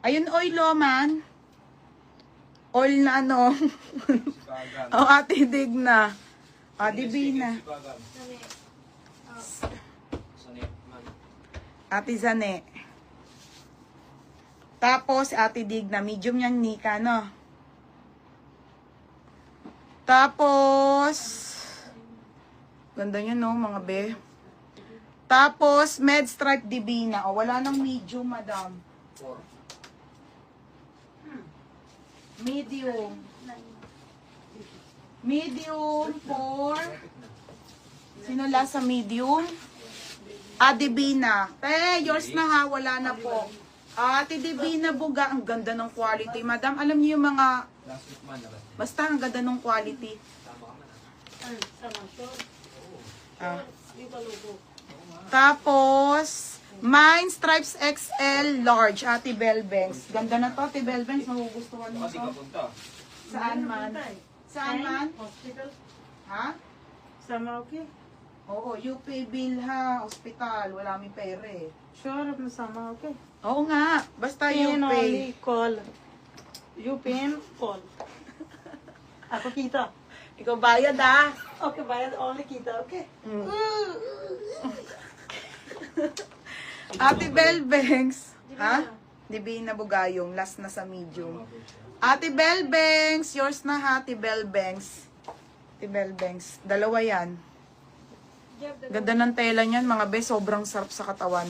Ayun, oil, oh, man. Oil na ano. Oh, ate Digna. Ate Bina. Ate Zane. Tapos, ate Digna. Medium yan, Nika, no? Tapos, ganda nyo, no, mga be. Tapos, med stripe Divina. O, wala nang medium, madam. Medium. Medium for... Sino lasa medium? Divina. Yours na ha, wala na po. Ate Divina Buga, ang ganda ng quality. Madam, alam niyo yung mga... Basta, ang ganda ng quality. Tapos, Mine Stripes XL Large, Ate Belbengs. Ganda na to, Ate Belbengs. Magugustuhan mo to. Saan man? Saan man? Hospital. Ha? Sama okay? Oo, UP Bilha, hospital. Wala may pera eh. Sure, sama okay? Oo nga, basta Pin UP. only call. You pin call. Ako kita. Ikaw bayad ah. Okay, bayad only kita, okay? Ate Belbengs. Ha? Divina Bugayong, last na sa medium. Ate Belbengs, yours na ha, Ate Belbengs. Ate Belbengs, dalawa yan. Ganda ng tela niyan, mga be, sobrang sarap sa katawan.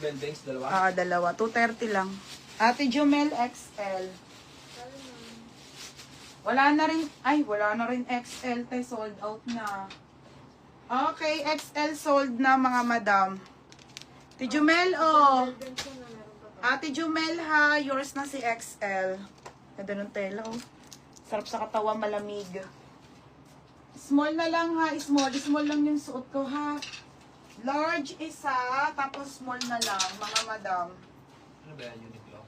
Belbengs, dalawa? Dalawa, 230 lang. Ate Jumel XL. Wala na rin XL, te, sold out na. Okay, XL sold na mga madam. Ate Jumel, oh. Ate Jumel ha, yours na si XL. Ganda ng tela, oh. Sarap sa katawan, malamig. Small na lang ha, small. Small lang yung suot ko ha. Large isa, tapos small na lang, mga madam. Ano ba yan, Uniqlo?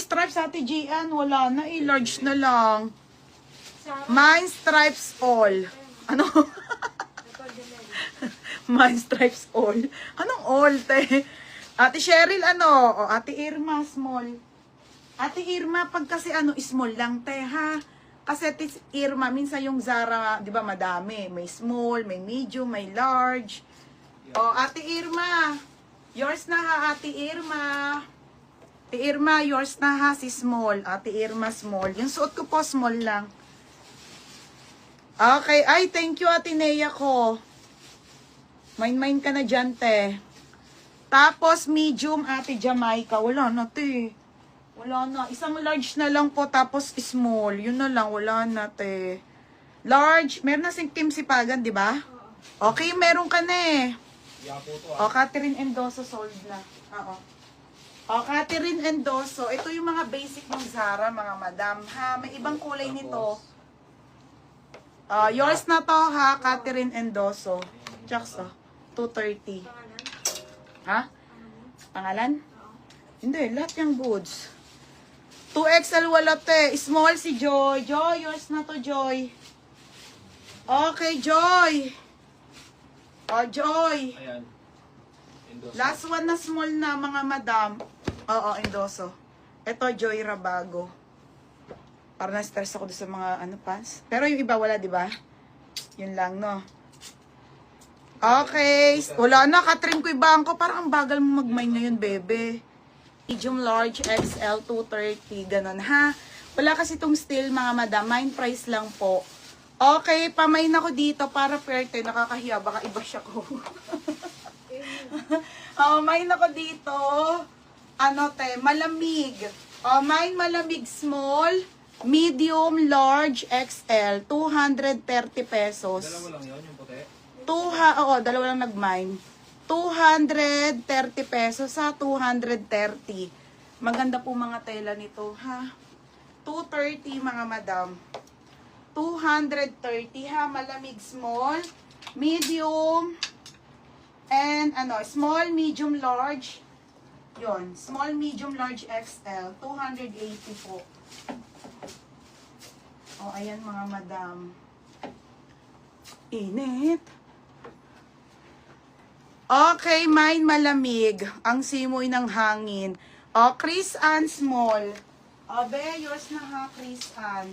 Stripes Ate Gian, wala na eh, large na lang. Mine Stripes all. Ano? Mine Stripes all. Anong all, te? Ate Cheryl, ano? O, Ate Irma, small. Ate Irma, pag kasi small lang, te, ha? Kasi Ate Irma, minsan yung Zara, di ba, madami. May small, may medium, may large. O, Ate Irma, yours na ha, Ate Irma. Ate Irma, yours na ha, si small. Ate Irma, small. Yung suot ko po, small lang. Okay. Ay, thank you, Ate Nea ko. Mine ka na dyan, te. Tapos, medium, Ate Jamaica. Wala na, te. Wala na. Isang large na lang po, tapos small. Yun na lang, wala na, te. Large. Meron na sing Kim Sipagan, di ba? Okay, meron ka na eh. Yapo to O, Catherine Endoso sold na. Oo. O, Catherine Endoso. Ito yung mga basic ng Zara, mga madam. Ha, may ibang kulay nito. Yours na to, ha, Catherine Endoso. Chucks, 230. Ha? Pangalan? Hindi, lahat yung goods. 2XL wala, te. Small si Joy. Joy, yours na to, Joy. Okay, Joy. O, Joy. Ayan. Endoso. Last one na small na, mga madam. Oo, Endoso. Ito, Joy Rabago. Parang na-stress ako doon sa mga pants. Pero yung iba wala, di ba? Yun lang, no? Okay. Wala na, Catherine ko ibangko. Parang ang bagal mo mag-mine ngayon, bebe. Medium, large, XL, 230. Ganon, ha? Wala kasi itong steel, mga madam. Mine price lang po. Okay, pamain ako dito para fair tayo. Nakakahiya, baka iba siya ko. Mine ako dito. Malamig. Mine malamig small, medium, large, XL. 230 pesos. Dalawa lang yun, yung puti. Dalawa lang nag-mine. 230 pesos sa 230. Maganda po mga tela nito, ha? 230, mga madam. 230, ha? Malamig small, medium, and small, medium, large. Yon, small, medium, large, XL. 280 po. Ayan mga madam. Init. Okay, mine malamig. Ang simoy ng hangin. O, Chris Ann small. O, be, yours na ha, Chris Ann.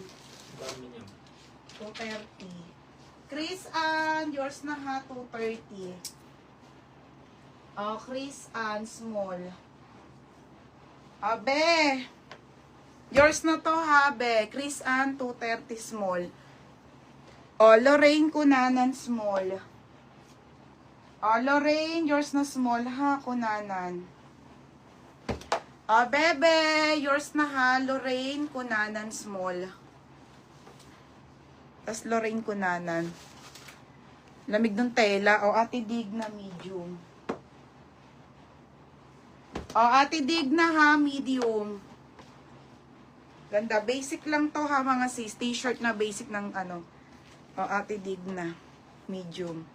Dami niya. 230. Chris Ann, yours na ha, 230. O, Chris Ann small. O, be. Yours na to ha, be. Chris Ann, 230 small. O, Lorraine Kunanan small. O, Lorraine, yours na small ha, Kunanan. O, bebe, yours na ha, Lorraine Kunanan small. Tapos Lorraine Kunanan. Lamig ng tela. O, Ate Dig na medium. O, Ate Dig na ha, medium. Ganda. Basic lang to ha, mga sis. T-shirt na basic ng ano. O, Ate Dig na. Medium.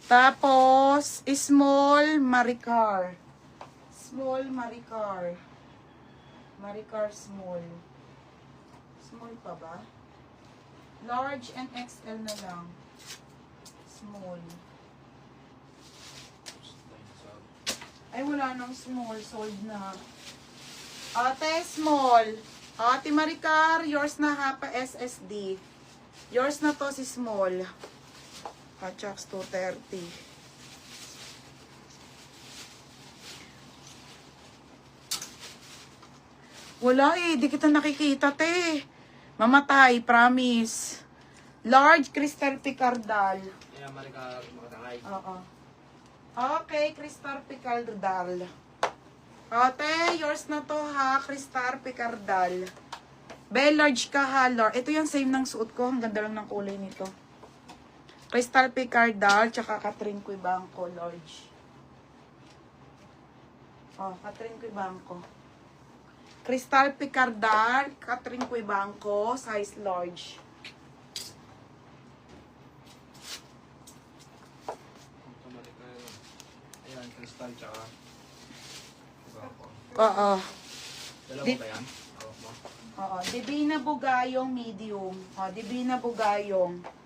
Tapos, small Maricar. Small Maricar. Maricar small. Small pa ba? Large and XL na lang. Small. Ay, wala nang small. Sold na. Ate, small. Ate Maricar, yours na ha pa SSD. Yours na to si small. Chucks 230. Wala eh, di kita nakikita te. Mamatay, promise. Large Crystal Picardal. Kaya makatangay. Oo. Okay, Crystal Picardal. Ate, yours na to ha, Crystal Picardal. Be, large ka ha, large. Ito yung same ng suot ko. Ang ganda lang ng kulay nito. Crystal Picardal, tsaka Catherine Cuibanco, large. Oh, Catherine Cuibanco. Crystal Picardal, Catherine Cuibanco, size large. Ayan, crystal tsaka. Oo. Dalawa Di- ba yan? Oo mo. Oo, Divina Bugayong medium. Oh, Divina Bugayong.